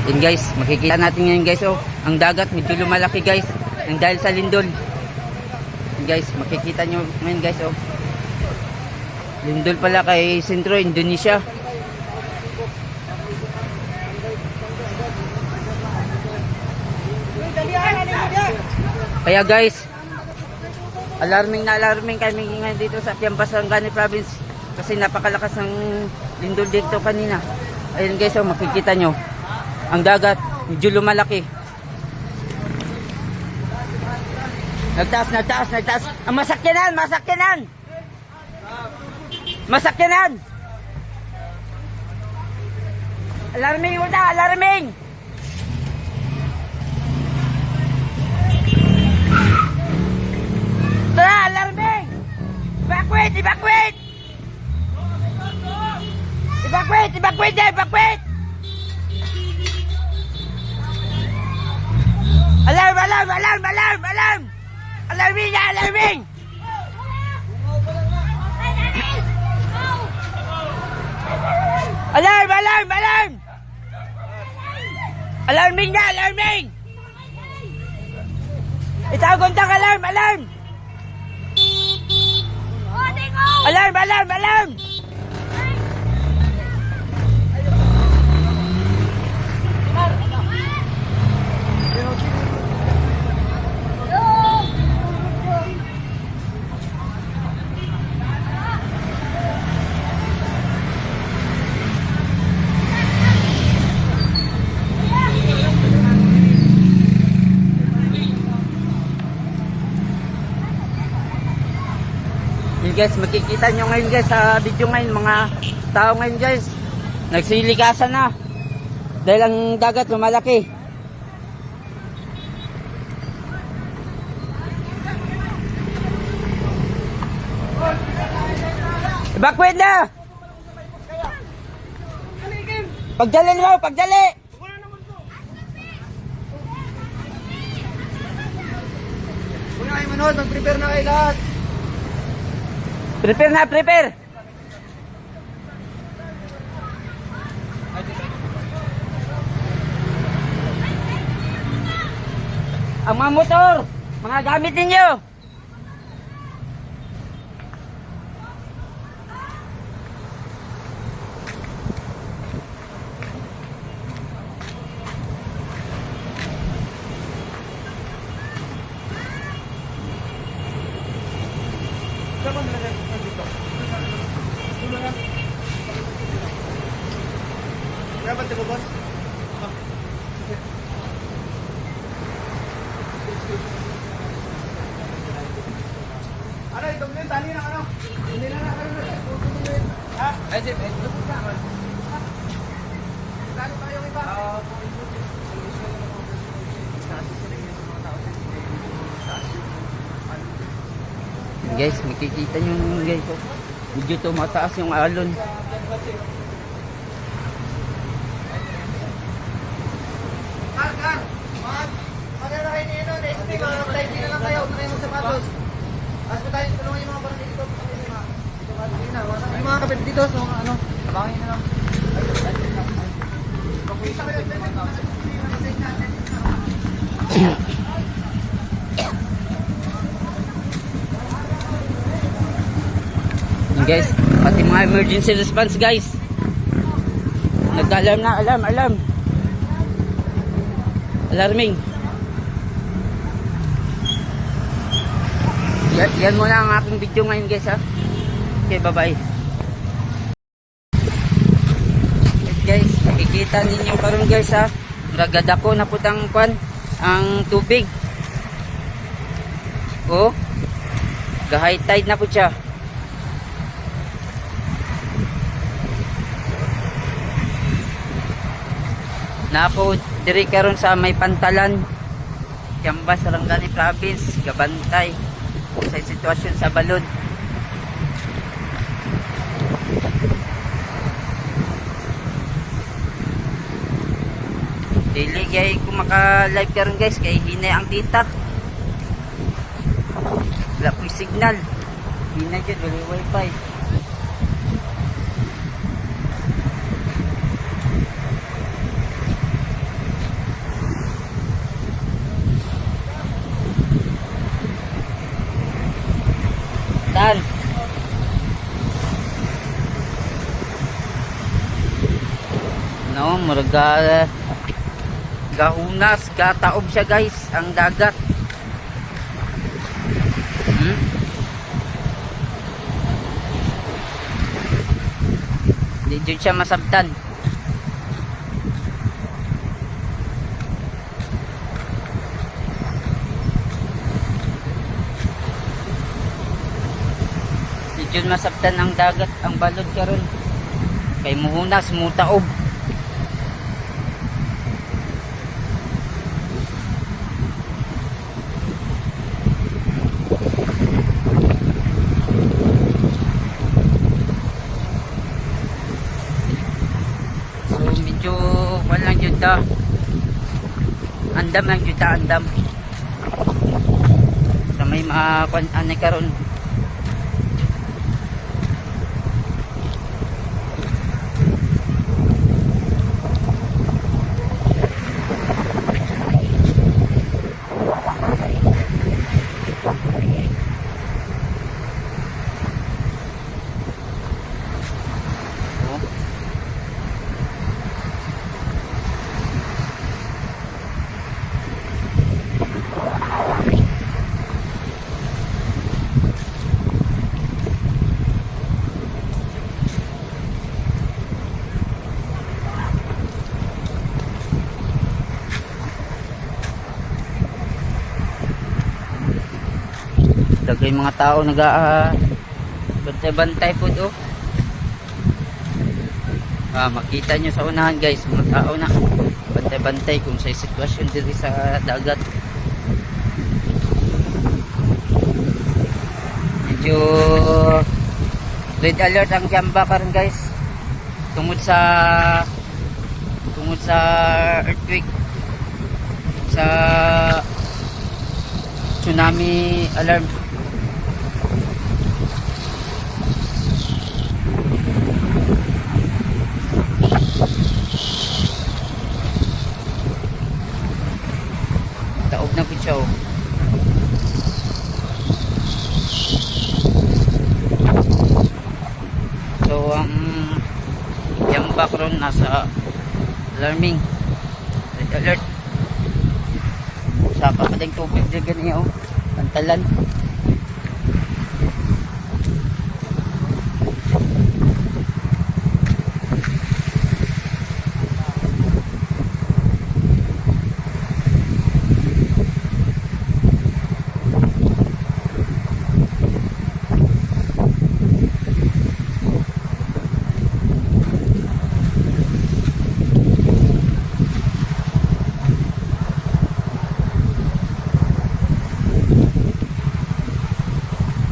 Yan guys, makikita natin ngayon guys, oh, ang dagat medyo lumalaki guys, ang dahil sa lindol. Yan guys, makikita nyo ngayon guys, oh. Lindol pala kay Sentro, Indonesia. Kaya guys, alarming kami ngayon dito sa Piambas, Sarangani Province kasi napakalakas ng lindol dito kanina. Ayun guys, oh, makikita nyo ang dagat medyo lumalaki. Nagtaas. Ang masakyanan. Alarming una, alarming. Tara, alarming. Evacuate. Alarm! Alarming! Alarm! Alarming! Itagontak alarm! Alarm! Guys, makikita nyo ngayon guys sa video ngayon, mga tao ngayon guys nagsilikasan na dahil ang dagat lumalaki. Evacuate na! Pagdali! Kung na kayo manood, mag-prepare na kayo lahat. Prepare! Ang mga motor, mga gamit ninyo. Dapat ito, boss. Ano, ito mo yun, tali na ano? Hindi na kayo na. Ha? Ay, Jeff, Tali pa yung iba? Guys, makikita nyo guys, oh. Medyo tumataas yung alon. Maganda kayo niyo nun, SP, mga na lang kayo, tunay mo sapatos. As pa tayo, tulungan yung mga barangay dito. Yung mga kapit dito, so ano, tabangin na lang. Pagpisa kayo, Guys, pati mga emergency response guys, nag-alarm na, alarm. Alarming. Yan muna ang aking video ngayon guys ha. Okay, bye-bye. Guys, nakikita ninyo karon guys ha. Ragad ako na putang kwan ang tubig. Oh. Ga-high tide na po siya. Na ako diri karon sa may Pantalan, Piambas, Sarangani Province, gabantay sa sitwasyon sa balod. Dili kay kung maka-live karon guys kay hinay ang data. Wala po signal. Hinay dyan, wala wifi. No, murag gahunas, gataob siya guys, ang dagat. Di jud siya masabtan. Di jud masabtan ang dagat, ang balod karon. Kay muhunas, mutaob. Medyo walang juta, andam lang juta, andam sa may mga anay karon. Dagay mga tao bantay-bantay po do. Makita nyo sa unahan guys, mga tao na bantay-bantay kung sa sitwasyon dito sa dagat. Medyo red alert ang Kiamba karon guys, tungod sa earthquake, sa tsunami alarm. Taob na po siya. So yung background nasa alarming red alert. Sa kapading tubig din ganyan pantalan.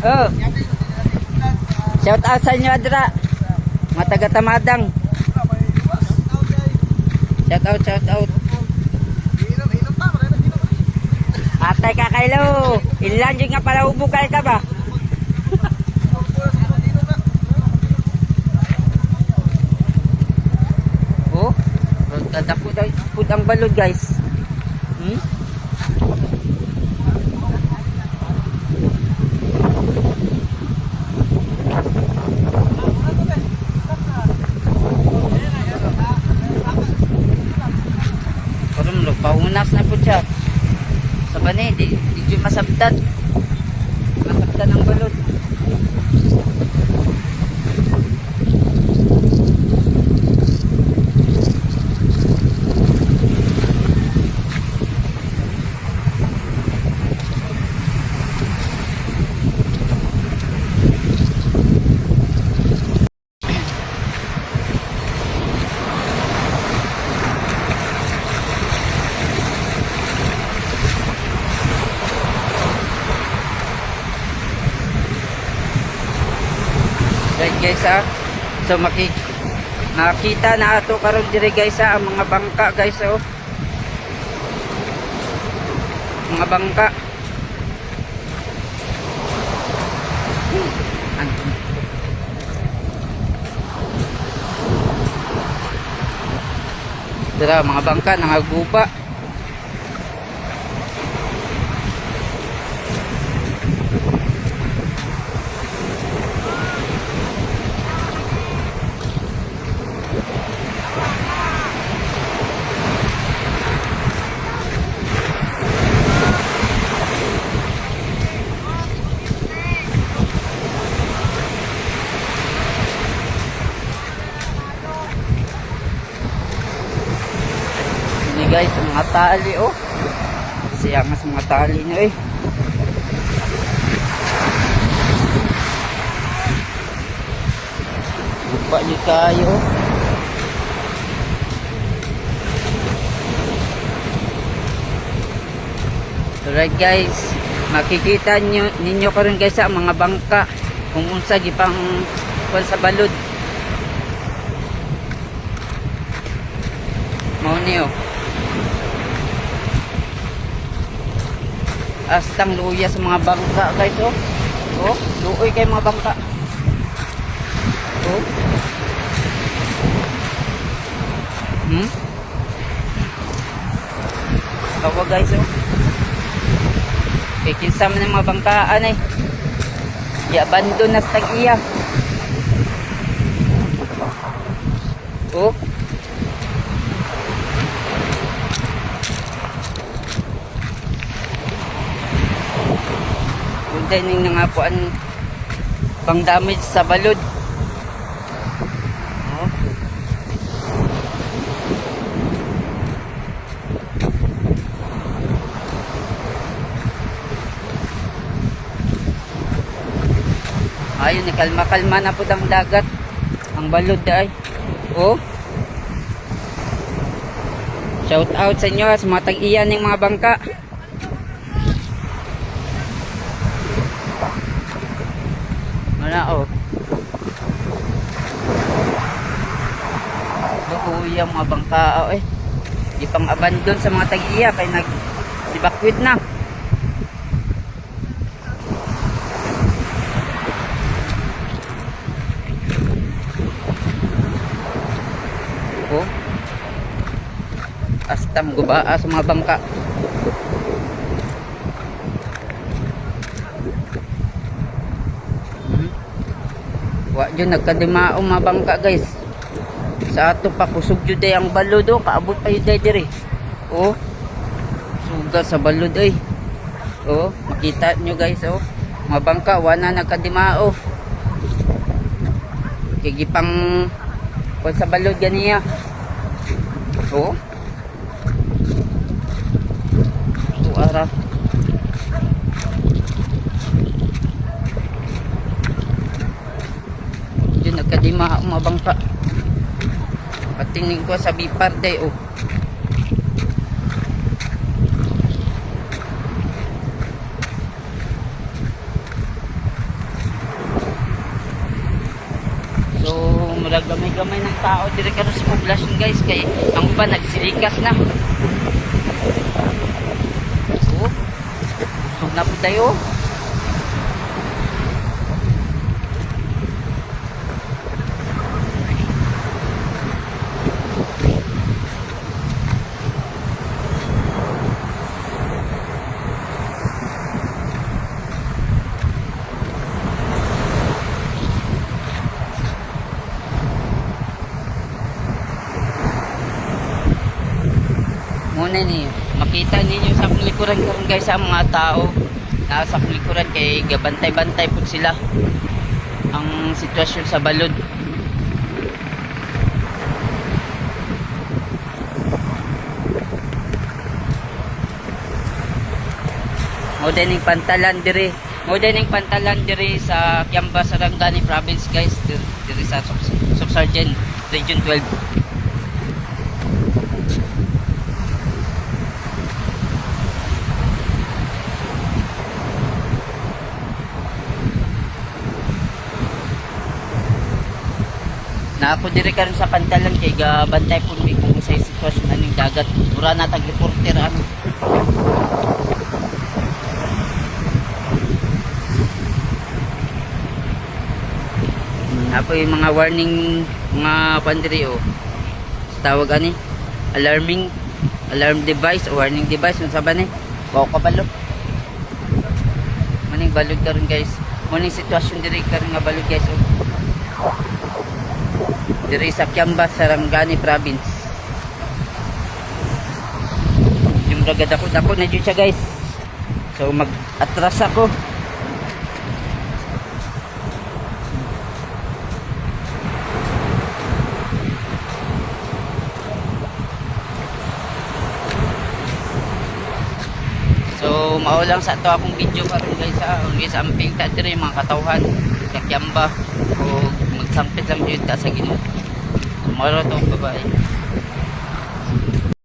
Oh. Shout out sa inyo adra. Mga taga Tamadang. Shout out. Atay ka kaylo. Ilan yung nga pala ubukal ka ba? Oh, dadako daw pud ang balod guys. Paunas na po siya sa bani, di masabtan ang balod. Right guys so makita na ato karon dire guys ang mga bangka guys mga bangka. Dira mga bangka nangagupa. guys, ang mga tali oh. Siya nga sa mga tali nyo eh. Lupa nyo kayo oh. Alright guys, makikita ninyo karon guys sa mga bangka kung unsa gipang kuan sa balod. Mao ni oh. Astang luya sa mga bangka guys oh. Oh, luoy kay mga bangka. Oh. Kawa guys oh. Kay kinsa man ang mga bangkaan eh. I-abandon na sa tag-iya. Oh. Unday ning nangapuan pang damage sa balod. Oh. Ayun, kalma-kalma na po ang dagat. Ang balod ay. Oh. Shout out sa inyo sa mga tag-iyan ng mga bangka. Wala oh. Luoy ang mga bangka oh eh. Di pang abandon sa mga tag-iya kay nag-evacuate na. Oh. Astam gubaa sa mga bangka. Wa jud nagkadimao mga bangka guys. Sa ato pa kusog jud ay ang balod oh, kaabot pa jud diri. Oh. Suga sa balod ay. Oh, makita nyo guys oh. Mga bangka wa na nagkadimao. Kigipang kung sa balod ganiya. Oh. Suara. Diyan nagkadima ang mga bangka. Patingin ko sa biparde oh. So, gamay-gamay ng tao dire karon sa poblasyon guys kay ang uban nagsilikas na. Oh. Sug na po tayo. Muna ni makita ninyo sa likuran karon guys sa mga tao nasa likuran kay gabantay-bantay pud sila ang sitwasyon sa balod. Modeling pantalan dire sa Kiamba, Sarangani province guys, dire sa Subsargent Region 12. Na ako dire karon sa pantalan kay gabantay pud mi kung sa sitwasyon aning dagat. Mura na tag reporter ano. Apo yung mga warning mga pandiri oh. Tawag ani alarm device o warning device unsa ba ni? Wa ka balod. Maning balod karon guys. Maning sitwasyon diri karon nga balod guys oh. Diri sa Kiamba, Sarangani province. Yung ragad ako na dyan siya guys. So mag-atras ako. So mao lang sa to akong video karon guys ha. Guys amping ta diri mga katawhan sa Kiamba o magsampit lang jud ta sa Ginoo. Maro to babae.